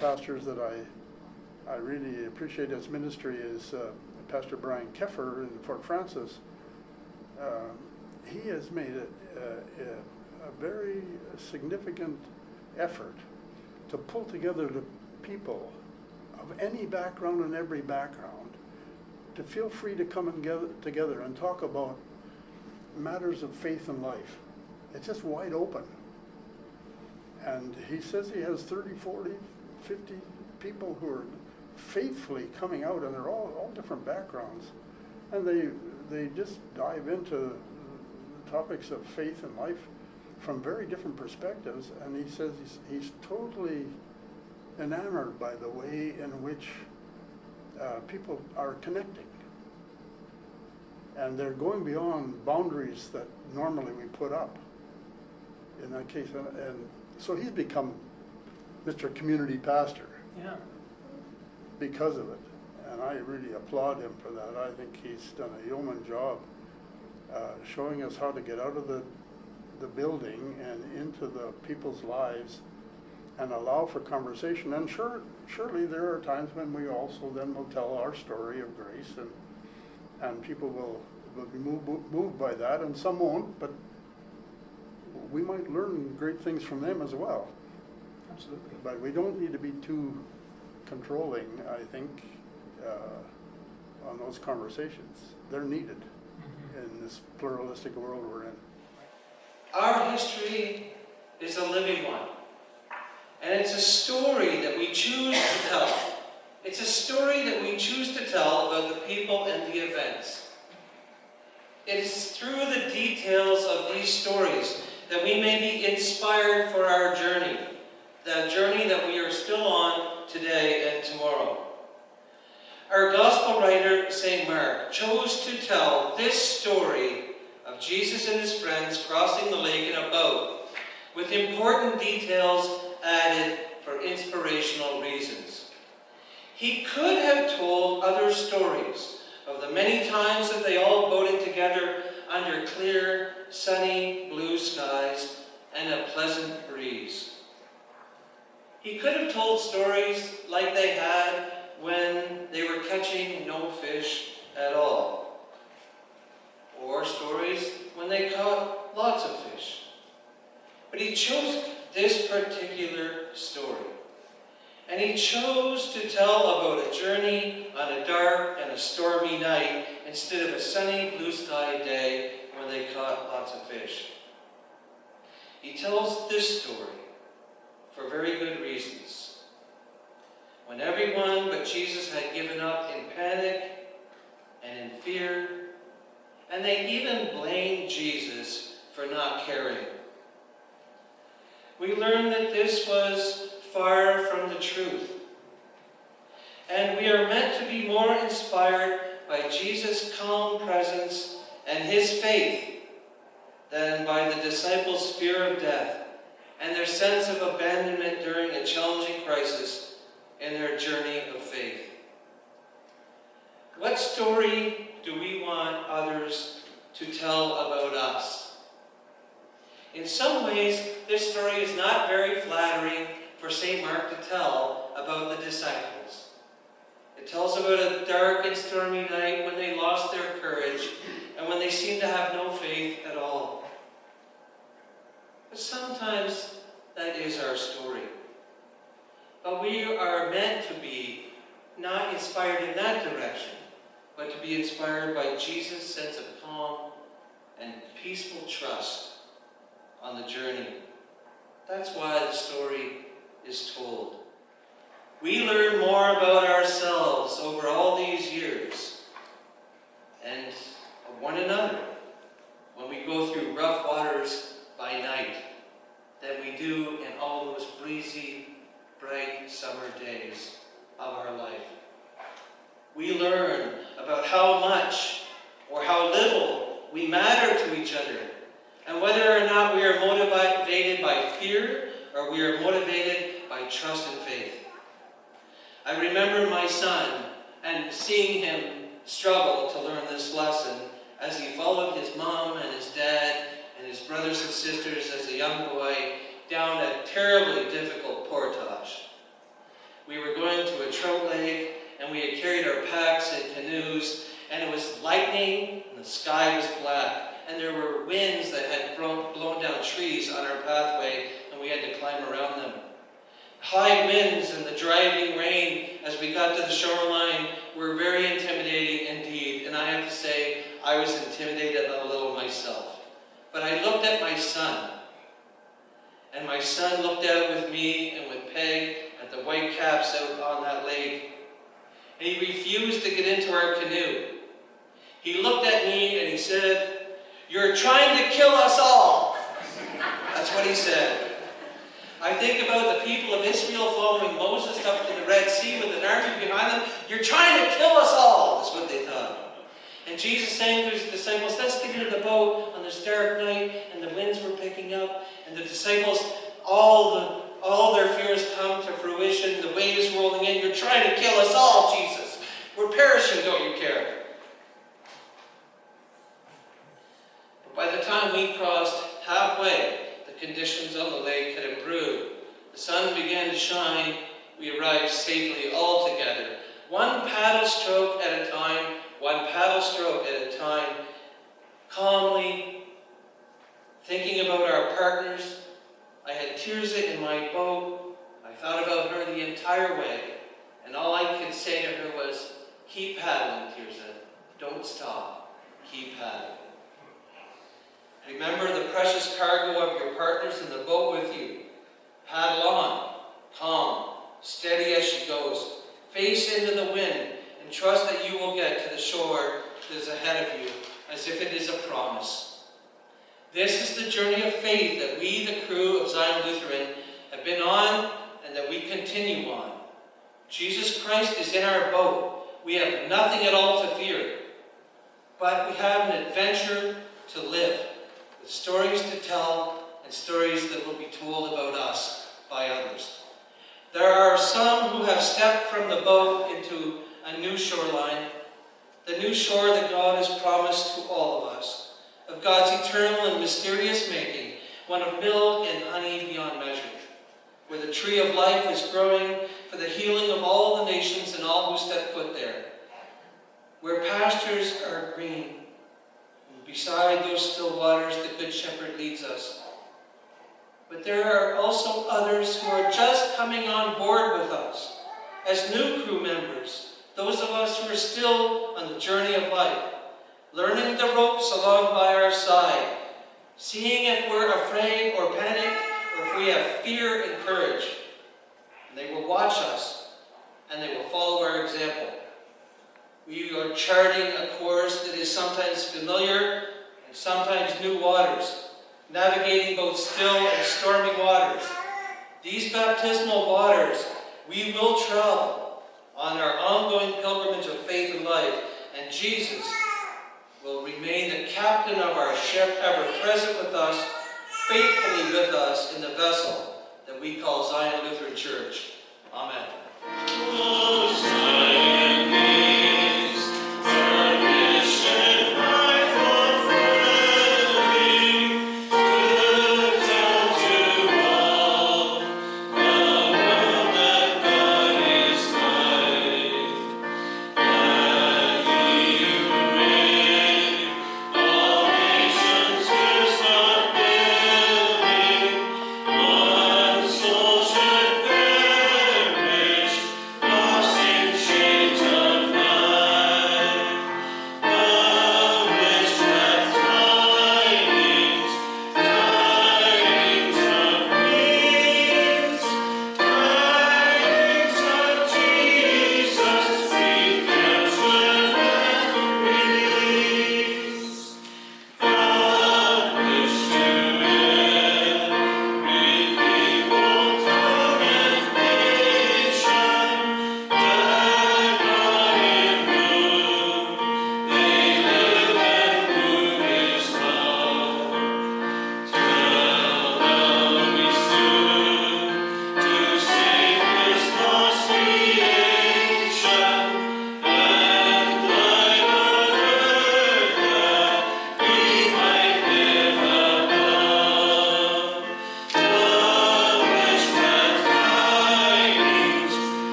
pastors that I really appreciate his ministry is Pastor Brian Keffer in Fort Francis. He has made a very significant effort to pull together the people of any background and every background to feel free to come and together and talk about matters of faith and life. It's just wide open. And he says he has 30, 40, 50 people who are faithfully coming out, and they're all different backgrounds. And they just dive into topics of faith and life from very different perspectives. And he says he's totally enamored by the way in which people are connecting. And they're going beyond boundaries that normally we put up in that case. And so he's become Mr. Community Pastor because of it. And I really applaud him for that. I think he's done a yeoman job showing us how to get out of the building and into the people's lives and allow for conversation. And surely there are times when we also then will tell our story of grace, and people will be moved by that, and some won't, but we might learn great things from them as well. Absolutely. But we don't need to be too controlling, I think, on those conversations. They're needed in this pluralistic world we're in. Our history is a living one. And it's a story that we choose to tell. It's a story that we choose to tell about the people and the events. It is through the details of these stories that we may be inspired for our journey, the journey that we are still on today and tomorrow. Our gospel writer, St. Mark, chose to tell this story of Jesus and his friends crossing the lake in a boat, with important details added for inspirational reasons. He could have told other stories of the many times that they all boated together under clear, sunny, blue skies and a pleasant breeze. He could have told stories like they had when they were catching no fish at all, or stories when they caught lots of fish. But he chose this particular story. And he chose to tell about a journey on a dark and a stormy night instead of a sunny blue sky day when they caught lots of fish. He tells this story for very good reasons. When everyone but Jesus had given up in panic and in fear, and they even blamed Jesus for not caring. We learn that this was far from the truth. And we are meant to be more inspired by Jesus' calm presence and his faith than by the disciples' fear of death and their sense of abandonment during a challenging crisis in their journey of faith. What story do we want others to tell about us? In some ways, this story is not very flattering for St. Mark to tell about the disciples. It tells about a dark and stormy night when they lost their courage and when they seemed to have no faith at all. But sometimes that is our story. But we are meant to be not inspired in that direction, but to be inspired by Jesus' sense of calm and peaceful trust on the journey. That's why the story is told. We learn more about ourselves over all these years and of one another when we go through rough waters by night than we do in all those breezy, bright summer days of our life. We learn about how much or how little we matter to each other, and whether or not we are motivated by fear or we are motivated by trust and faith. I remember my son and seeing him struggle to learn this lesson as he followed his mom and his dad and his brothers and sisters as a young boy down a terribly difficult portage. We were going to a trout lake, and we had carried our packs and canoes, and it was lightning, and the sky was black, and there were winds that had blown down trees on our pathway, and we had to climb around them. High winds and the driving rain as we got to the shoreline were very intimidating indeed, and I have to say, I was intimidated a little myself. But I looked at my son, and my son looked out with me and with Peg at the white caps out on that lake, and he refused to get into our canoe. He looked at me and he said, "You're trying to kill us all." That's what he said. I think about the people of Israel following Moses up to the Red Sea with an army behind them. "You're trying to kill us all," that's what they thought. And Jesus saying to his disciples, "Let's get into the boat on this dark night," and the winds were picking up, and the disciples, all their fears come to fruition, the waves rolling in. "You're trying to kill us all, Jesus. We're perishing, don't you care?" But by the time we crossed halfway, the conditions on the lake had improved. The sun began to shine. We arrived safely all together. One paddle stroke at a time, calmly, thinking about our partners. I had Tirza in my boat. I thought about her the entire way. And all I could say to her was, "Keep paddling, Tirza. Don't stop. Keep paddling." Remember the precious cargo of your partners in the boat with you. Paddle on, calm, steady as she goes. Face into the wind and trust that you will get to the shore that is ahead of you, as if it is a promise. This is the journey of faith that we, the crew of Zion Lutheran, have been on and that we continue on. Jesus Christ is in our boat. We have nothing at all to fear, but we have an adventure to live, with stories to tell and stories that will be told about us by others. There are some who have stepped from the boat into a new shoreline, the new shore that God has promised to all of us, of God's eternal and mysterious making, one of milk and honey beyond measure, where the tree of life is growing for the healing of all the nations and all who step foot there, where pastures are green, and beside those still waters the Good Shepherd leads us. But there are also others who are just coming on board with us as new crew members, those of us who are still on the journey of life, learning the ropes along by our side, seeing if we're afraid or panicked, or if we have fear and courage. And they will watch us, and they will follow our example. We are charting a course that is sometimes familiar and sometimes new waters, navigating both still and stormy waters. These baptismal waters, we will travel on our ongoing pilgrimage of faith and life, and Jesus will remain the captain of our ship, ever present with us, faithfully with us in the vessel that we call Zion Lutheran Church. Amen. Share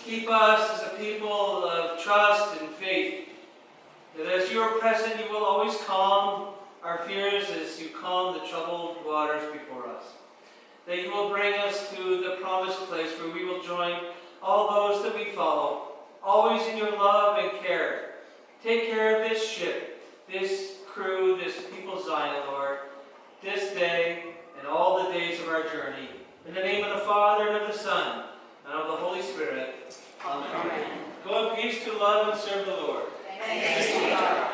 Keep us as a people of trust and faith, that as you are present, you will always calm our fears as you calm the troubled waters before us. That you will bring us to the promised place where we will join all those that we follow, always in your love and care. Take care of this ship, this crew, this people Zion, Lord, this day and all the days of our journey. In the name of the Father, and of the Son, and of the Holy Spirit. Amen. Go in peace to love and serve the Lord. Thanks be to God.